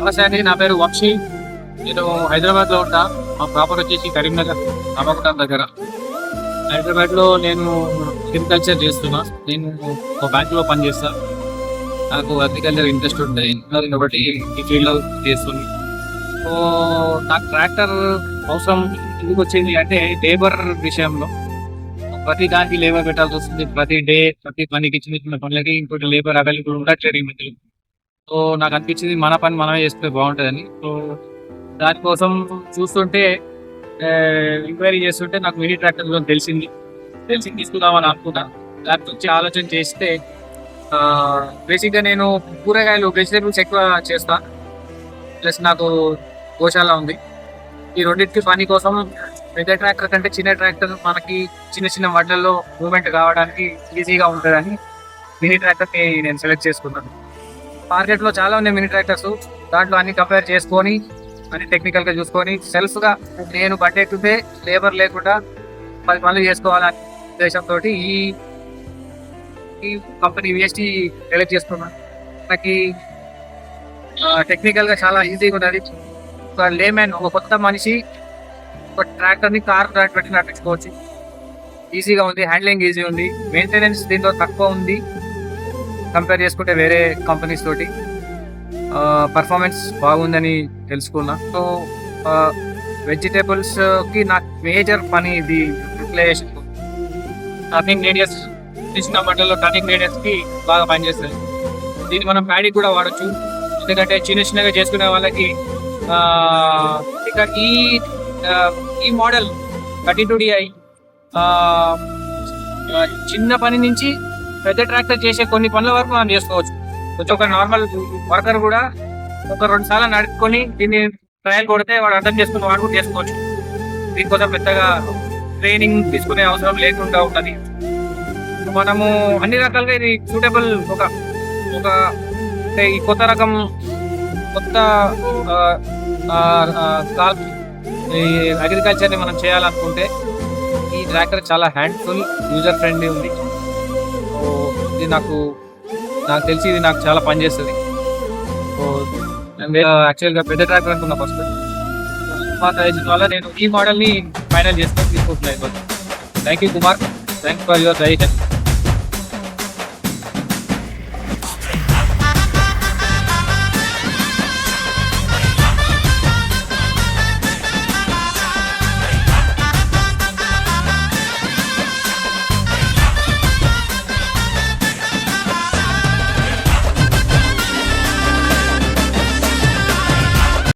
నమస్తే అండి, నా పేరు వంశీ. నేను హైదరాబాద్లో ఉంటా. మా ప్రాపర్ వచ్చేసి కరీంనగర్ రామగుండం దగ్గర. హైదరాబాద్లో నేను అగ్రికల్చర్ చేస్తున్నా. నేను ఒక బ్యాంకులో పనిచేస్తా. నాకు అగ్రికల్చర్ ఇంట్రెస్ట్ ఉంటుంది కాబట్టి ఈ ఫీల్డ్లో చేస్తుంది. సో నాకు ట్రాక్టర్ అవసరం ఎందుకు వచ్చింది అంటే లేబర్ విషయంలో. ప్రతి దానికి లేబర్ పెట్టాల్సి వస్తుంది. ప్రతి డే ప్రతి పనికి చిన్న చిన్న పనులకి ఇంకోటి లేబర్ అవైలబుల్ ఉండట్లేదు ఈ మధ్యలో. సో నాకు అనిపించింది మన పని మనమే చేసుకుంటే బాగుంటుందని. సో దానికోసం చూస్తుంటే ఎంక్వైరీ చేస్తుంటే నాకు మినీ ట్రాక్టర్ గురించి తెలిసి తీసుకుందామని అనుకున్నా. దాని గురించి ఆలోచన చేస్తే బేసిక్గా నేను కూరగాయలు వెజిటేబుల్స్ ఎక్కువ చేస్తా. ప్లస్ నాకు గోశాల ఉంది. ఈ రెండింటికి పని కోసం పెద్ద ట్రాక్టర్ కంటే చిన్న ట్రాక్టర్ మనకి చిన్న చిన్న వడ్లలో మూవ్మెంట్ కావడానికి ఈజీగా ఉంటుందని మినీ ట్రాక్టర్ని నేను సెలెక్ట్ చేసుకున్నాను. మార్కెట్లో చాలా ఉన్నాయి మినీ ట్రాక్టర్స్. దాంట్లో అన్ని కంపేర్ చేసుకొని అన్ని టెక్నికల్గా చూసుకొని సెల్ఫ్గా నేను బండి ఎక్కితే లేబర్ లేకుండా 10 పనులు చేసుకోవాలనే ఉద్దేశంతో ఈ కంపెనీ విఎస్టీ సెలెక్ట్ చేసుకున్నాను. మనకి టెక్నికల్గా చాలా ఈజీగా ఉన్నది. ఒక లేమెన్, ఒక కొత్త మనిషి ఒక ట్రాక్టర్ని కార్ పెట్టి నడిపించుకోవచ్చు. ఈజీగా ఉంది, హ్యాండ్లింగ్ ఈజీ ఉంది, మెయింటెనెన్స్ దీంట్లో తక్కువ ఉంది కంపేర్ చేసుకుంటే వేరే కంపెనీస్ తోటి. పర్ఫార్మెన్స్ బాగుందని తెలుసుకున్నా. సో వెజిటేబుల్స్కి నాకు మేజర్ పని ఇది రిప్లేషన్. టర్నింగ్ రేడియస్ చిన్న బట్టల్లో టర్నింగ్ రేడియస్కి బాగా పనిచేస్తుంది. దీన్ని మనం ప్యాడీ కూడా వాడచ్చు. ఎందుకంటే చిన్న చిన్నగా చేసుకునే వాళ్ళకి ఇక ఈ మోడల్ 32DI చిన్న పని నుంచి పెద్ద ట్రాక్టర్ చేసే కొన్ని పనుల వరకు మనం చేసుకోవచ్చు. ఒక నార్మల్ వర్కర్ కూడా ఒక 2 సార్లు నడుపుకొని దీన్ని ట్రయల్ కొడితే వాడు అర్థం చేసుకుని వాడు కూడా చేసుకోవచ్చు. దీనికోసం పెద్దగా ట్రైనింగ్ తీసుకునే అవసరం లేకుండా ఉంటుంది. మనము అన్ని రకాలుగా ఇది సూటబుల్. ఒక ఈ కొత్త రకం కొత్త ఈ అగ్రికల్చర్ని మనం చేయాలనుకుంటే ఈ ట్రాక్టర్ చాలా హ్యాండ్ఫుల్, యూజర్ ఫ్రెండ్లీ ఉంది. ఇది నాకు తెలిసి ఇది నాకు చాలా పనిచేస్తుంది. సో యాక్చువల్గా పెద్ద ట్రాక్టర్ అనుకున్నా ఫస్ట్. వల్ల నేను ఈ మోడల్ని ఫైనల్ చేసుకొని తీసుకుంటున్నాను. Thank you Kumar, thanks for your suggestion.